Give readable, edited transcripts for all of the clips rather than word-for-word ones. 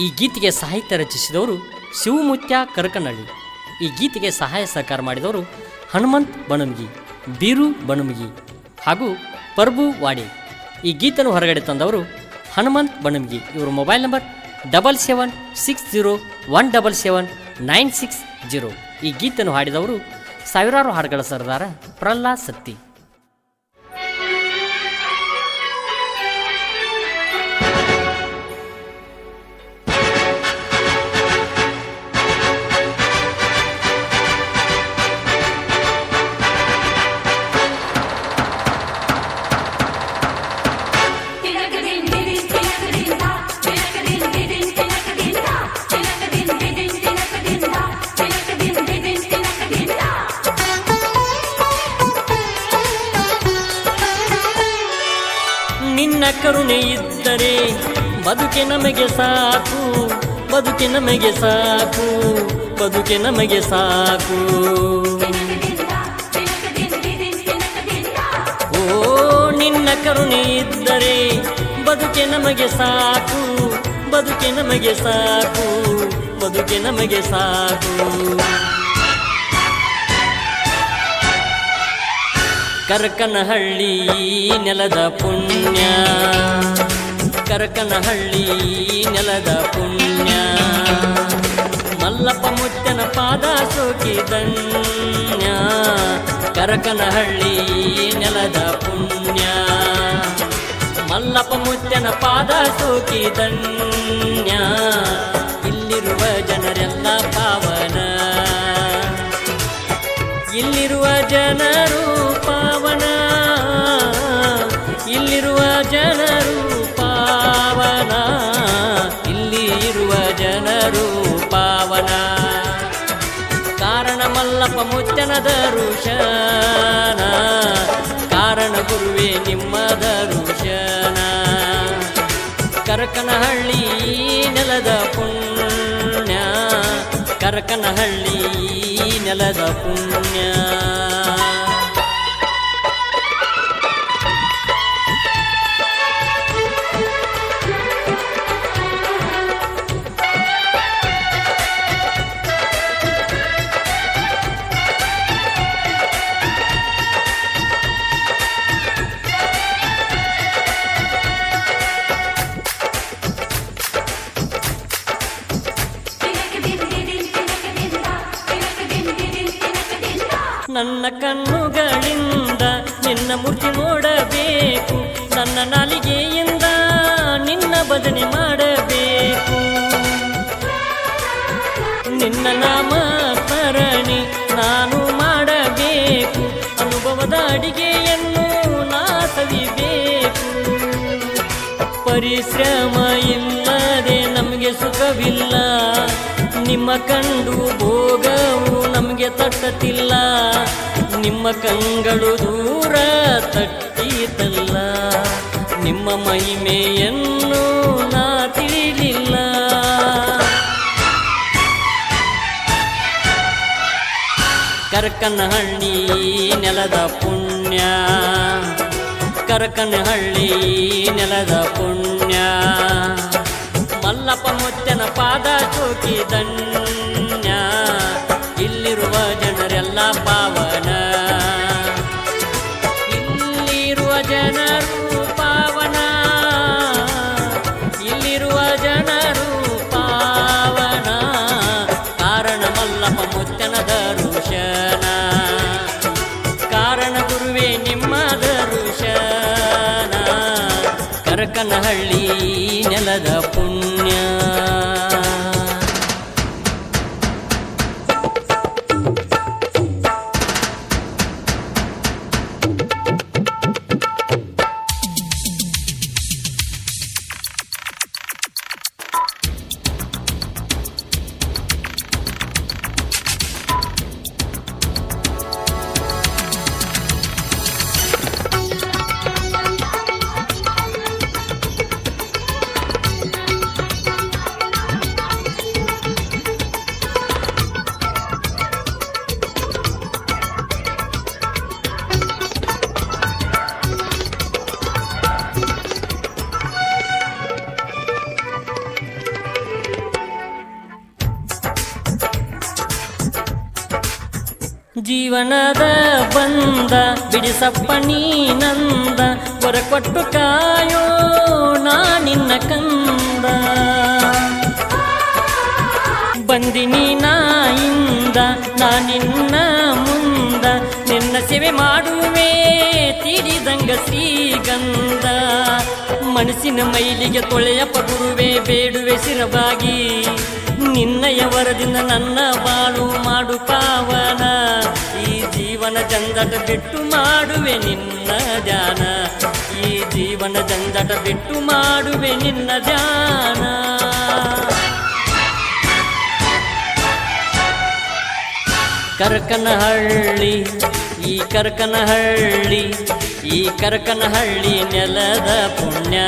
ಈ ಗೀತೆಗೆ ಸಾಹಿತ್ಯ ರಚಿಸಿದವರು ಶಿವಮುತ್ಯ ಕರಕನಹಳ್ಳಿ. ಈ ಗೀತೆಗೆ ಸಹಾಯ ಸಹಕಾರ ಮಾಡಿದವರು ಹನುಮಂತ್ ಬಣಮಗಿ, ಬೀರು ಬಣಮಗಿ ಹಾಗೂ ಪ್ರಭು ವಾಡೆ. ಈ ಗೀತನ್ನು ಹೊರಗಡೆ ತಂದವರು ಹನುಮಂತ್ ಬಣಮಗಿ. ಇವರು ಮೊಬೈಲ್ ನಂಬರ್ 7760177960. ಈ ಗೀತನ್ನು ಹಾಡಿದವರು ಸಾವಿರಾರು ಹಾಡುಗಳ ಸರದಾರ ಪ್ರಹ್ಲಾದ್ ಸತ್ತಿ. ನಿನ್ನ ಕರುಣೆ ಇದ್ದರೆ ಬದುಕೆ ನಮಗೆ ಸಾಕು, ಬದುಕೆ ನಮಗೆ ಸಾಕು, ಬದುಕೆ ನಮಗೆ ಸಾಕು. ಓ ನಿನ್ನ ಕರುಣೆ ಇದ್ದರೆ ಬದುಕೆ ನಮಗೆ ಸಾಕು, ಬದುಕೆ ನಮಗೆ ಸಾಕು, ಬದುಕೆ ನಮಗೆ ಸಾಕು. ಕರಕನಹಳ್ಳಿ ನೆಲದ ಪುಣ್ಯ, ಕರಕನಹಳ್ಳಿ ನೆಲದ ಪುಣ್ಯ, ಮಲ್ಲಪ್ಪ ಮುತ್ತನ ಪಾದ ಸೋಕಿದನ್ಯ. ಕರಕನಹಳ್ಳಿ ನೆಲದ ಪುಣ್ಯ, ಮಲ್ಲಪ್ಪ ಮುತ್ತನ ಪಾದ ಸೋಕಿದನ್ಯ. ಇಲ್ಲಿರುವ ಜನರೆಲ್ಲ ಪಾವನ, ಇಲ್ಲಿರುವ ಜನರು ಪಾವನ, ಇಲ್ಲಿರುವ ಜನರು ಪಾವನ, ಇಲ್ಲಿ ಇರುವ ಜನರು ಪಾವನ. ಕಾರಣ ಮಲ್ಲಪ್ಪ ಮುತ್ತನ ದರುಶನ, ಕಾರಣ ಗುರುವೇ ನಿಮ್ಮ ದರುಶನ. ಕರಕನಹಳ್ಳಿ ನೆಲದ ಪುಣ್ಯ, ಕರಕನಹಳ್ಳಿ ನೆಲದ ಪುಣ್ಯ. ನನ್ನ ಕಣ್ಣುಗಳಿಂದ ನಿನ್ನ ಮೂರ್ತಿ ನೋಡಬೇಕು, ನನ್ನ ನಾಲಿಗೆಯಿಂದ ನಿನ್ನ ಭಜನೆ ಮಾಡಬೇಕು. ನಿನ್ನ ನಾಮ ಸ್ಮರಣೆ ನಾನು ಮಾಡಬೇಕು, ಅನುಭವದ ಅಡಿಗೆಯನ್ನು ನಾ ಸವಿಬೇಕು. ಪರಿಶ್ರಮ ಇಲ್ಲದೆ ನಮಗೆ ಸುಖವಿಲ್ಲ, ನಿಮ್ಮ ಕಂಡು ಭೋಗವು ನಮಗೆ ತಟ್ಟತಿಲ್ಲ. ನಿಮ್ಮ ಕಂಗಳು ದೂರ ತಟ್ಟಿತಲ್ಲ, ನಿಮ್ಮ ಮಹಿಮೆಯನ್ನು ನಾ ತಿಳಿಲಿಲ್ಲ. ಕರಕನಹಳ್ಳಿ ನೆಲದ ಪುಣ್ಯ, ಕರಕನಹಳ್ಳಿ ನೆಲದ ಪುಣ್ಯ, ಮಲ್ಲಪ್ಪ ಮುತ್ತನ ಪಾದ ಸೋಕಿದನ್ಯ. ಇಲ್ಲಿರುವ ಜನರೆಲ್ಲ ಪಾವನ, ಇಲ್ಲಿರುವ ಜನರು ಪಾವನ, ಇಲ್ಲಿರುವ ಜನರು ಪಾವನ. ಕಾರಣ ಮಲ್ಲಪ್ಪ ಮುತ್ತನ ದರುಶನ, ಕಾರಣ ಗುರುವೇ ನಿಮ್ಮ ದರುಶನ. ಕರಕನಹಳ್ಳಿ ನೆಲದ ಪುಣ್ಯ. ಜೀವನದ ಬಂದ ಬಿಡಿಸಪ್ಪ ನೀನಂದ ಕೊಟ್ಟು ಕಾಯೋ ನಾ ನಿನ್ನ ಕಂದ ಬಂದಿನಿ ನಾಯಿಂದ ನಾ ನಿನ್ನ ಮುಂದ ನಿನ್ನ ಸೇವೆ ಮಾಡುವೆ ತೀಡಿದಂಗ ಶ್ರೀಗಂಧ ಮನಸ್ಸಿನ ಮೈಲಿಗೆ ತೊಳೆಯಪ್ಪ ಗುರುವೆ ಬೇಡುವೆ ಶಿರವಾಗಿ ನಿನ್ನಯ ವರದಿಂದ ನನ್ನ ಬಾಳು ಮಾಡು ಪಾವನ ಈ ಜೀವನ ಜಂಜಾಟ ಬಿಟ್ಟು ಮಾಡುವೆ ನಿನ್ನ ಧ್ಯಾನ ಈ ಜೀವನ ಜಂಜಾಟ ಬಿಟ್ಟು ಮಾಡುವೆ ನಿನ್ನ ಧ್ಯಾನ ಕರಕನಹಳ್ಳಿ ಈ ಕರಕನಹಳ್ಳಿ ಈ ಕರಕನಹಳ್ಳಿ ನೆಲದ ಪುಣ್ಯ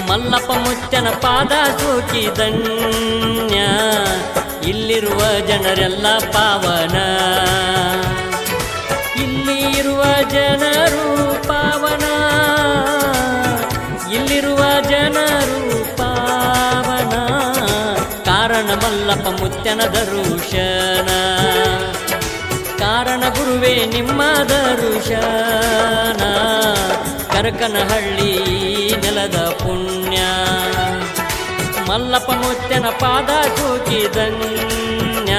ಮಲ್ಲಪ್ಪ ಮುತ್ತನ ಪಾದ ಸೋಕಿದನ್ಯ ಇಲ್ಲಿರುವ ಜನರೆಲ್ಲ ಪಾವನ ಇಲ್ಲಿ ಇರುವ ಜನರು ಪಾವನ ಇಲ್ಲಿರುವ ಜನರು ಪಾವನ ಕಾರಣ ಮಲ್ಲಪ್ಪ ಮುತ್ತನ ದರುಶನ ಕಾರಣ ಗುರುವೇ ನಿಮ್ಮ ದರುಶನ ಕರಕನಹಳ್ಳಿ ನೆಲದ ಪುಣ್ಯ ಮಲ್ಲಪ್ಪ ಮುತ್ತನ ಪಾದ ಸೋಕಿದನ್ಯ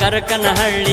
ಕರಕನಹಳ್ಳಿ